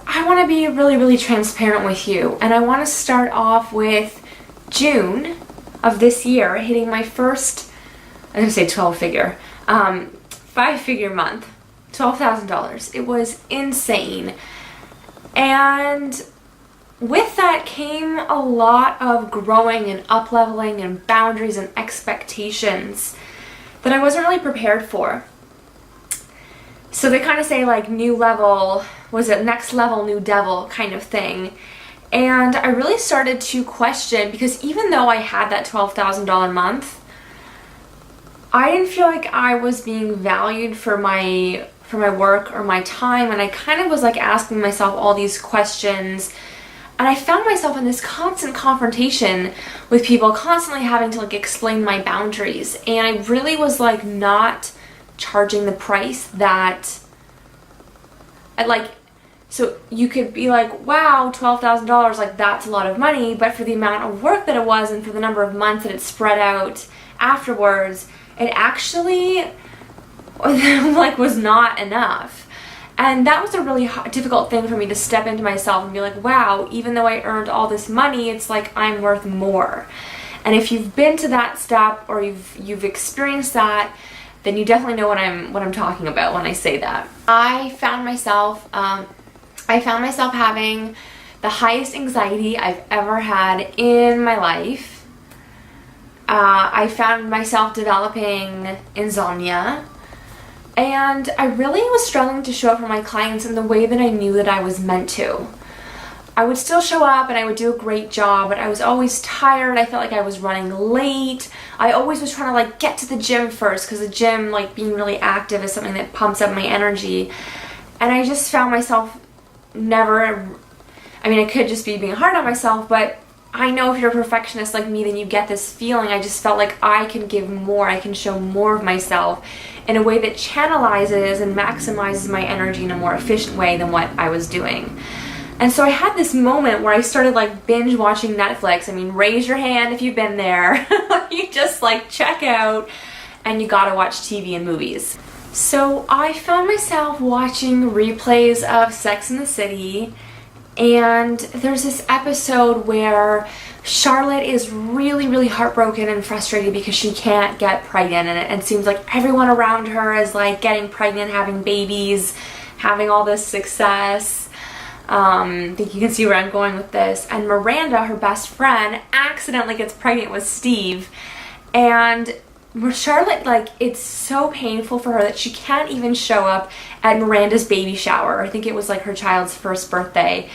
I want to be really transparent with you, and I want to start off with June of this year hitting my first, I was going to say 12-figure, 5-figure month, $12,000. It was insane. And with that came a lot of growing and up-leveling and boundaries and expectations that I wasn't really prepared for. So they kind of say like new level, was it next level, new devil kind of thing. And I really started to question, because even though I had that $12,000 month, I didn't feel like I was being valued for my work or my time, and I kind of was like asking myself all these questions, and I found myself in this constant confrontation with people, constantly having to like explain my boundaries, and I really was like not charging the price that I like. So you could be like, wow, $12,000, like that's a lot of money, but for the amount of work that it was and for the number of months that it spread out afterwards, it actually like was not enough. And that was a really difficult thing for me to step into myself and be like, wow, even though I earned all this money, it's like I'm worth more. And if you've been to that step or you've experienced that, then you definitely know what I'm talking about when I say that. I found myself having the highest anxiety I've ever had in my life. I found myself developing insomnia, and I really was struggling to show up for my clients in the way that I knew that I was meant to. I would still show up and I would do a great job, but I was always tired. I felt like I was running late. I always was trying to like get to the gym first, because the gym, like being really active, is something that pumps up my energy. And I just found myself never, I mean, I could just be being hard on myself, but I know if you're a perfectionist like me, then you get this feeling. I just felt like I can give more, I can show more of myself in a way that channelizes and maximizes my energy in a more efficient way than what I was doing. And so I had this moment where I started like binge watching Netflix. I mean, raise your hand if you've been there. You just like check out and you gotta watch TV and movies. So I found myself watching replays of Sex and the City, and there's this episode where Charlotte is really heartbroken and frustrated because she can't get pregnant, and it seems like everyone around her is like getting pregnant, having babies, having all this success. I think you can see where I'm going with this. And Miranda, her best friend, accidentally gets pregnant with Steve, and Charlotte, like, it's so painful for her that she can't even show up at Miranda's baby shower. I think it was like her child's first birthday.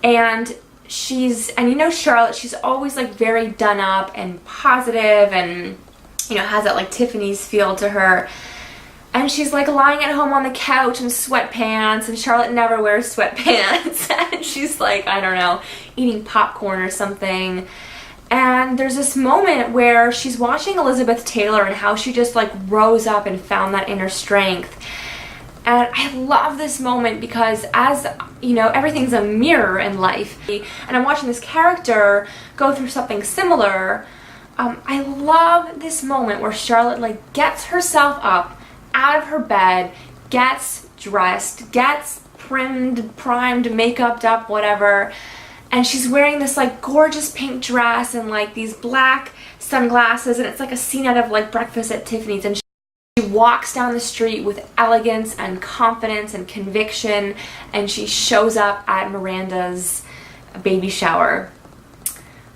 And you know Charlotte, she's always like very done up and positive and, you know, has that like Tiffany's feel to her. And she's like lying at home on the couch in sweatpants, and Charlotte never wears sweatpants. And she's like, I don't know, eating popcorn or something. And there's this moment where she's watching Elizabeth Taylor and how she just like rose up and found that inner strength. And I love this moment because, as you know, everything's a mirror in life. And I'm watching this character go through something similar. I love this moment where Charlotte like gets herself up out of her bed, gets dressed, gets primed, makeuped up, whatever. And she's wearing this like gorgeous pink dress and like these black sunglasses, and it's like a scene out of like Breakfast at Tiffany's. And she walks down the street with elegance and confidence and conviction, and she shows up at Miranda's baby shower.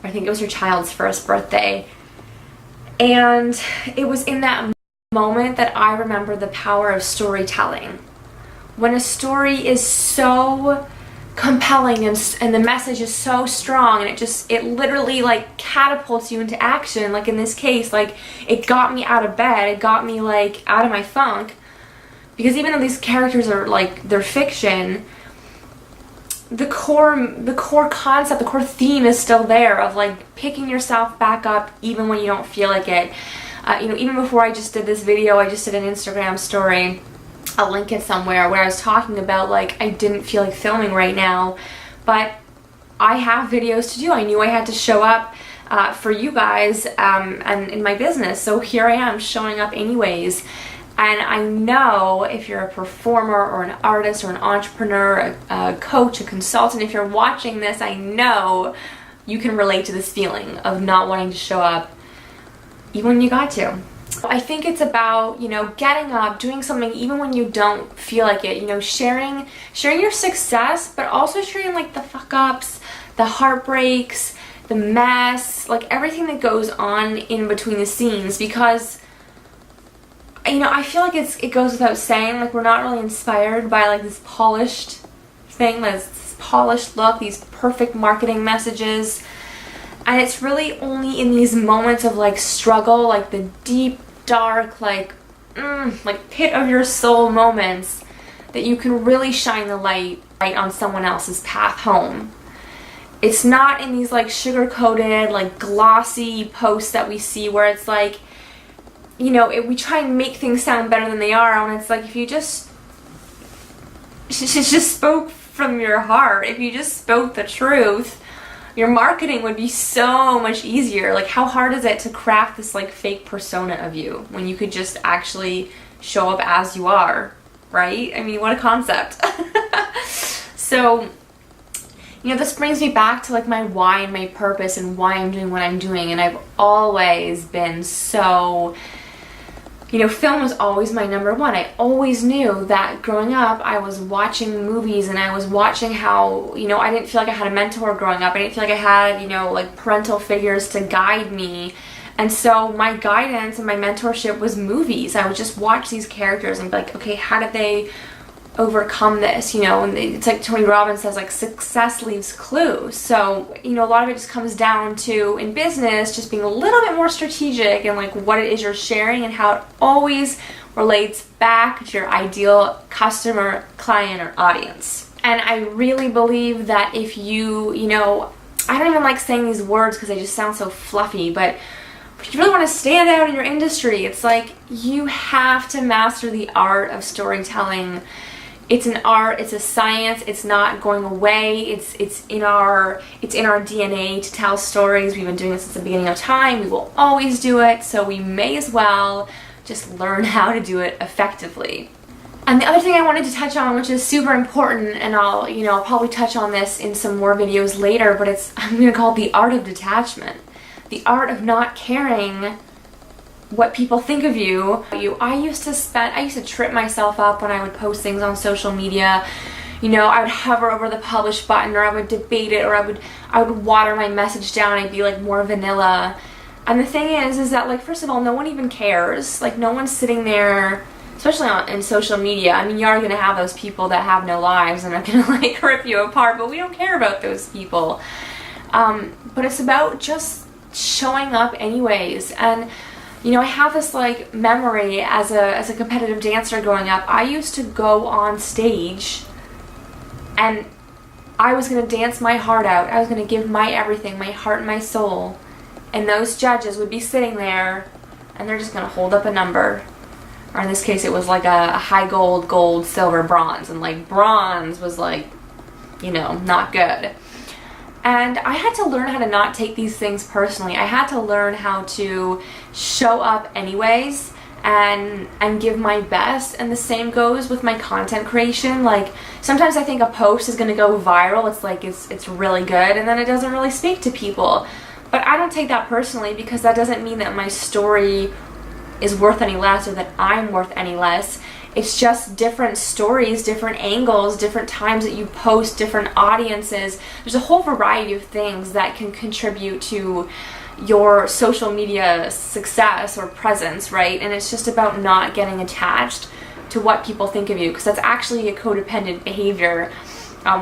I think it was her child's first birthday. And it was in that moment that I remember the power of storytelling. When a story is so compelling and the message is so strong, and it literally like catapults you into action. Like in this case, like it got me out of bed, it got me like out of my funk, because even though these characters are like, they're fiction, the core concept, the core theme is still there of like picking yourself back up even when you don't feel like it. You know, even before I just did this video, I just did an Instagram story, I'll link it somewhere, where I was talking about like I didn't feel like filming right now, but I have videos to do. I knew I had to show up for you guys and in my business, so here I am showing up anyways. And I know if you're a performer or an artist or an entrepreneur, a coach, a consultant, if you're watching this, I know you can relate to this feeling of not wanting to show up even when you got to. I think it's about, you know, getting up, doing something even when you don't feel like it, you know, sharing your success, but also sharing like the fuck ups, the heartbreaks, the mess, like everything that goes on in between the scenes, because, you know, I feel like it goes without saying, like, we're not really inspired by like this polished thing, this polished look, these perfect marketing messages. And it's really only in these moments of like struggle, like the deep, dark, like pit of your soul moments, that you can really shine the light on someone else's path home. It's not in these like sugar-coated, like glossy posts that we see where it's like, you know, we try and make things sound better than they are, and it's like, if you just spoke from your heart, if you just spoke the truth, your marketing would be so much easier. Like, how hard is it to craft this like fake persona of you when you could just actually show up as you are, right? I mean, what a concept. So, you know, this brings me back to like my why and my purpose and why I'm doing what I'm doing. And I've always been so, you know, film was always my number one. I always knew that growing up, I was watching movies and I was watching how, you know, I didn't feel like I had a mentor growing up. I didn't feel like I had, you know, like parental figures to guide me. And so my guidance and my mentorship was movies. I would just watch these characters and be like, okay, how did they overcome this, you know? And it's like Tony Robbins says, like, success leaves clues. So, you know, a lot of it just comes down to, in business, just being a little bit more strategic and like what it is you're sharing and how it always relates back to your ideal customer, client, or audience. And I really believe that if you know, I don't even like saying these words because they just sound so fluffy, but if you really want to stand out in your industry, it's like you have to master the art of storytelling. It's an art, it's a science, it's not going away, it's in our DNA to tell stories. We've been doing this since the beginning of time, we will always do it, so we may as well just learn how to do it effectively. And the other thing I wanted to touch on, which is super important, and I'll probably touch on this in some more videos later, but I'm going to call it the art of detachment. The art of not caring what people think of you. I used to trip myself up when I would post things on social media. You know, I would hover over the publish button, or I would debate it, or I would water my message down. I'd be like more vanilla. And the thing is that, like, first of all, no one even cares. Like, no one's sitting there, especially in social media. I mean, you are going to have those people that have no lives and are going to like rip you apart, but we don't care about those people. But it's about just showing up anyways. And you know, I have this like memory as a competitive dancer growing up. I used to go on stage and I was going to dance my heart out. I was going to give my everything, my heart and my soul. And those judges would be sitting there and they're just going to hold up a number. Or in this case, it was like a high gold, silver, bronze. And like bronze was like, you know, not good. And I had to learn how to not take these things personally. I had to learn how to show up anyways and give my best. And the same goes with my content creation. Like, sometimes I think a post is going to go viral. It's like it's really good, and then it doesn't really speak to people. But I don't take that personally, because that doesn't mean that my story is worth any less or that I'm worth any less. It's just different stories, different angles, different times that you post, different audiences. There's a whole variety of things that can contribute to your social media success or presence, right? And it's just about not getting attached to what people think of you, because that's actually a codependent behavior,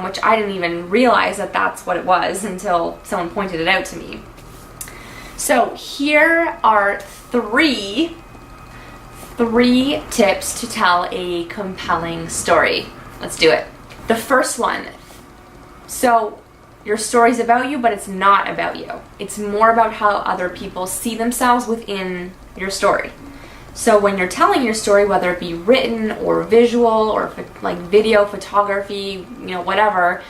which I didn't even realize that that's what it was until someone pointed it out to me. So here are three tips to tell a compelling story. Let's do it. The first one. So your story's about you, but it's not about you. It's more about how other people see themselves within your story. So when you're telling your story, whether it be written or visual or like video, photography, you know, whatever,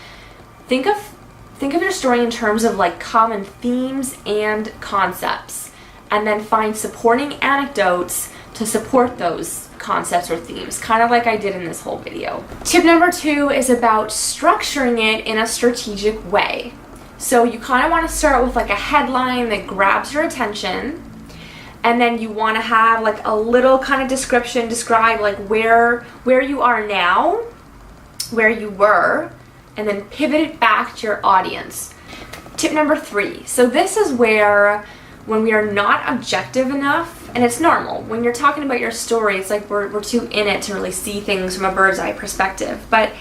think of your story in terms of like common themes and concepts, and then find supporting anecdotes to support those concepts or themes, kind of like I did in this whole video. Tip number 2 is about structuring it in a strategic way. So you kind of want to start with like a headline that grabs your attention, and then you want to have like a little kind of description, describe like where you are now, where you were, and then pivot it back to your audience. Tip number 3. So this is where, when we are not objective enough, and it's normal, when you're talking about your story, it's like we're too in it to really see things from a bird's eye perspective. But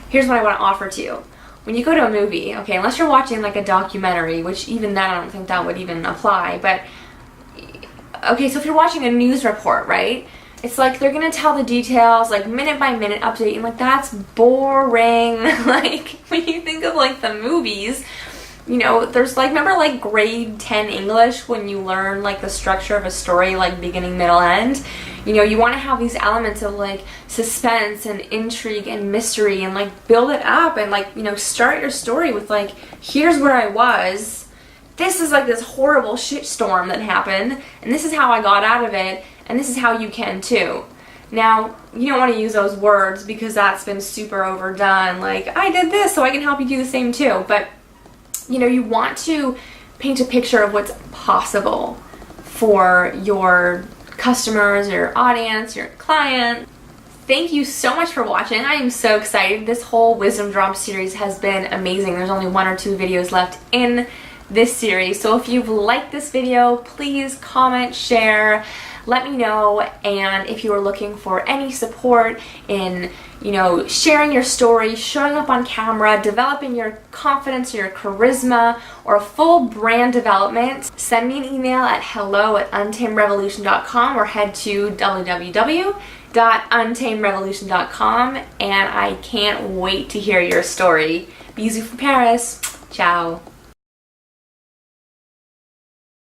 here's what I want to offer to you. When you go to a movie, okay, unless you're watching like a documentary, which even then I don't think that would even apply, but okay, so if you're watching a news report, right? It's like they're gonna tell the details, like minute by minute update, and like that's boring. Like when you think of like the movies, you know, there's like, remember like grade 10 English when you learn like the structure of a story, like beginning, middle, end? You know, you want to have these elements of like suspense and intrigue and mystery, and like build it up, and like, you know, start your story with like, here's where I was. This is like this horrible shitstorm that happened, and this is how I got out of it, and this is how you can too. Now, you don't want to use those words because that's been super overdone, like, I did this so I can help you do the same too. But, you know, you want to paint a picture of what's possible for your customers, your audience, your client. Thank you so much for watching. I am so excited. This whole Wisdom Drop series has been amazing. There's only 1 or 2 videos left in this series. So if you've liked this video, please comment, share, let me know. And if you are looking for any support in, you know, sharing your story, showing up on camera, developing your confidence or your charisma, or a full brand development, send me an email at hello@untamedrevolution.com or head to www.untamedrevolution.com, and I can't wait to hear your story. Bisous from Paris. Ciao.